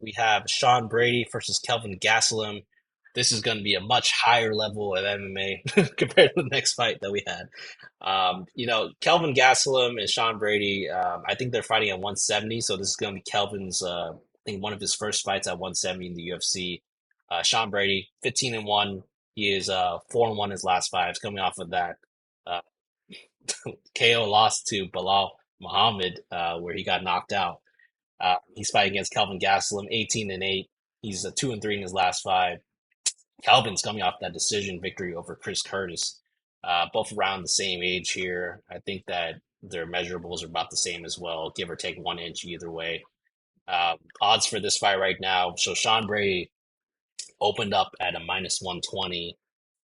we have Sean Brady versus Kelvin Gastelum. This is going to be a much higher level of MMA compared to the next fight that we had. Kelvin Gastelum and Sean Brady, I think they're fighting at 170, so this is going to be Kelvin's, I think one of his first fights at 170 in the UFC. Sean Brady, 15-1. He is 4-1 his last five, coming off of that uh, KO loss to Bilal Muhammad, where he got knocked out. He's fighting against Kelvin Gastelum, 18-8. He's a 2-3 in his last five. Calvin's coming off that decision victory over Chris Curtis. Both around the same age here. I think that their measurables are about the same as well, give or take 1 inch either way. Odds for this fight right now. So Sean Brady opened up at a minus 120,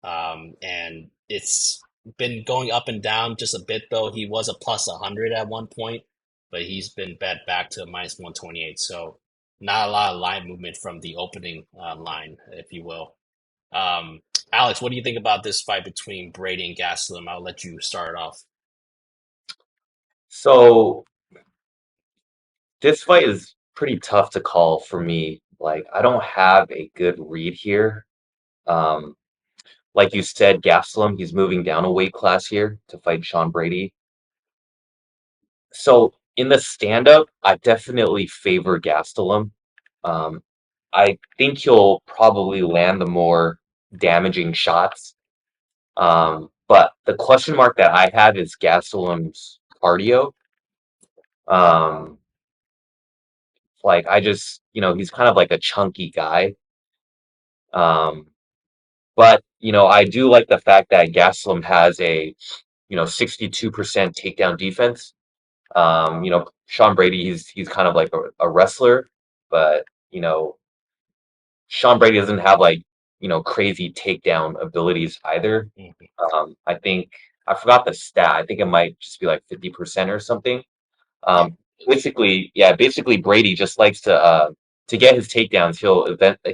and it's been going up and down just a bit though. He was a plus 100 at one point, but he's been bet back to minus 128. So not a lot of line movement from the opening line, if you will. Um, Alex, what do you think about this fight between Brady and Gastelum? I'll let you start off. So this fight is pretty tough to call for me. Like, I don't have a good read here. Um, like you said, Gastelum, he's moving down a weight class here to fight Sean Brady. So in the stand-up, I definitely favor Gastelum. Um, I think he'll probably land the more damaging shots. But the question mark that I have is Gastelum's cardio. Um, like I just, he's kind of like a chunky guy. Um, but I do like the fact that Gastelum has a 62% takedown defense. Sean Brady, he's kind of like a wrestler, but Sean Brady doesn't have like crazy takedown abilities either. Mhm. I think I forgot the stat. I think it might just be like 50% or something. Yeah, Basically Brady just likes to get his takedowns.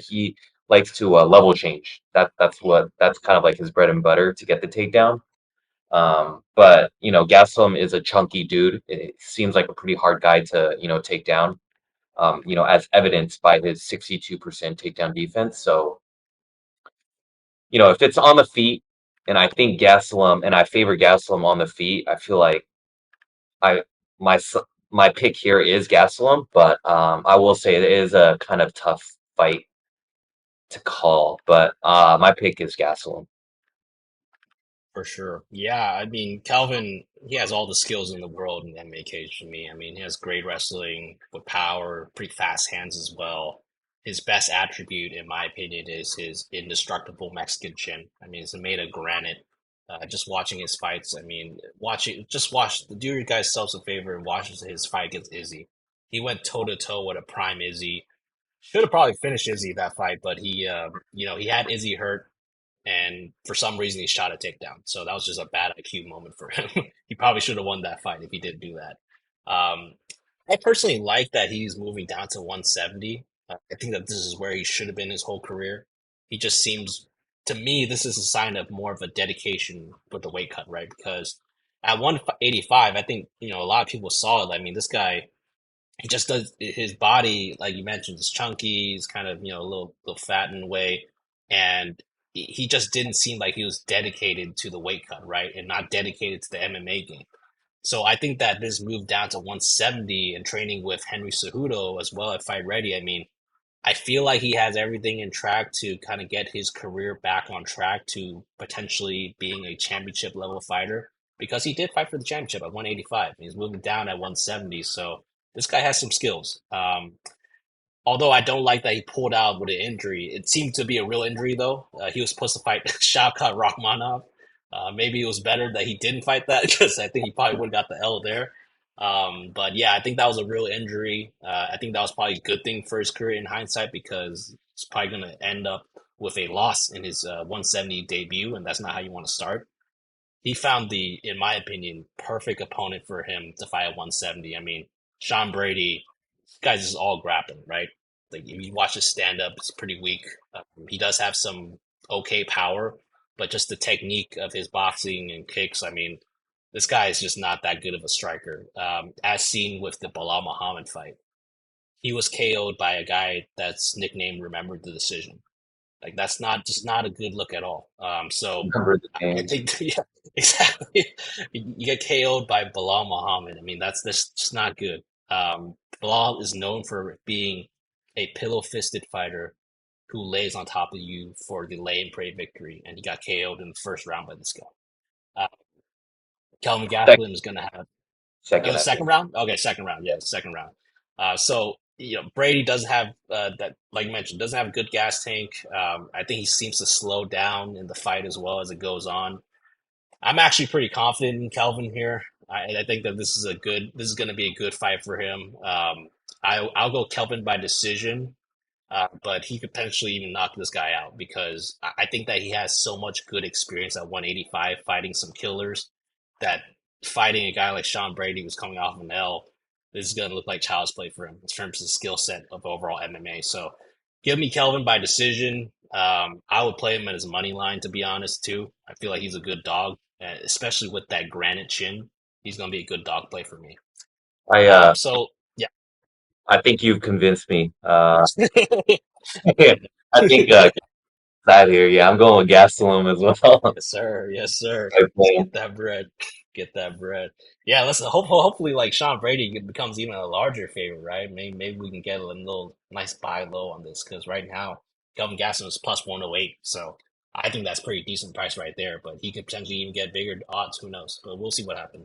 He likes to level change. That's kind of like his bread and butter to get the takedown. But Gastelum is a chunky dude. It seems like a pretty hard guy to take down. As evidenced by his 62% takedown defense. So if it's on the feet, and I think Gastelum, and I favor Gastelum on the feet, I feel like I my s- my pick here is Gastelum, but I will say it is a kind of tough fight to call. But my pick is Gastelum. for sure. Yeah, I mean, Calvin, he has all the skills in the world in MMA cage to me. I mean, he has great wrestling with power, pretty fast hands as well. His best attribute, in my opinion, is his indestructible Mexican chin. I mean, it's made of granite. Just watching his fights, I mean, do your guys selves a favor and watch his fight against Izzy. He went toe to toe with a prime Izzy. Should have probably finished Izzy that fight, but he had Izzy hurt, and for some reason he shot a takedown. So that was just a bad IQ moment for him. He probably should have won that fight if he didn't do that. I personally like that he's moving down to 170. I think that this is where he should have been his whole career. He just seems, to me, this is a sign of more of a dedication with the weight cut, right? Because at 185, I think, a lot of people saw it. I mean, this guy, he just does his body, like you mentioned, is chunky. He's kind of a little fat in a way, and he just didn't seem like he was dedicated to the weight cut, right, and not dedicated to the MMA game. So I think that this move down to 170 and training with Henry Cejudo as well at Fight Ready. I mean, I feel like he has everything in track to kind of get his career back on track to potentially being a championship level fighter because he did fight for the championship at 185. He's moving down at 170, so this guy has some skills. Although I don't like that he pulled out with an injury. It seemed to be a real injury though. He was supposed to fight Shavkat Rakhmonov. Maybe it was better that he didn't fight that because I think he probably would have got the L there. But yeah, I think that was a real injury. I think that was probably a good thing for his career in hindsight because he's probably going to end up with a loss in his 170 debut, and that's not how you want to start. He found in my opinion, perfect opponent for him to fight at 170. I mean, Sean Brady, this guy's just all grappling, right? Like if you watch his stand up, it's pretty weak. He does have some okay power, but just the technique of his boxing and kicks, I mean, this guy is just not that good of a striker. As seen with the Bilal Muhammad fight, he was KO'd by a guy that's nicknamed Remember the Decision. Like that's not just not a good look at all. So Remember the I name. think yeah, exactly. You get KO'd by Bilal Muhammad. I mean, that's just not good. Bilal is known for being a pillow-fisted fighter who lays on top of you for the lay and pray victory, and he got KO'd in the first round by this guy. Uh, Kelvin Second, Gastelum is going to have second, the I second think. round. Okay, second round. Yeah. Yeah, second round. So Brady doesn't have that, like you mentioned, doesn't have a good gas tank. I think he seems to slow down in the fight as well as it goes on. I'm actually pretty confident in Kelvin here. I think that this is going to be a good fight for him. I'll go Kelvin by decision, but he could potentially even knock this guy out because I think that he has so much good experience at 185 fighting some killers that fighting a guy like Sean Brady who's coming off an L, this is going to look like child's play for him in terms of skill set of overall MMA. So give me Kelvin by decision. I would play him at his money line, to be honest, too. I feel like he's a good dog, especially with that granite chin. He's going to be a good dog play for me. I So, yeah. I think you've convinced me. I think side here. Yeah, I'm going with Gastelum as well. Yes, sir. Yes, sir. I Let's play. get that bread. Get that bread. Yeah, let's hopefully like Sean Brady becomes even a larger favorite, right? Maybe we can get a little nice buy low on this because right now Kelvin Gaston is plus 108, so I think that's pretty decent price right there. But he could potentially even get bigger odds. Who knows? But we'll see what happens.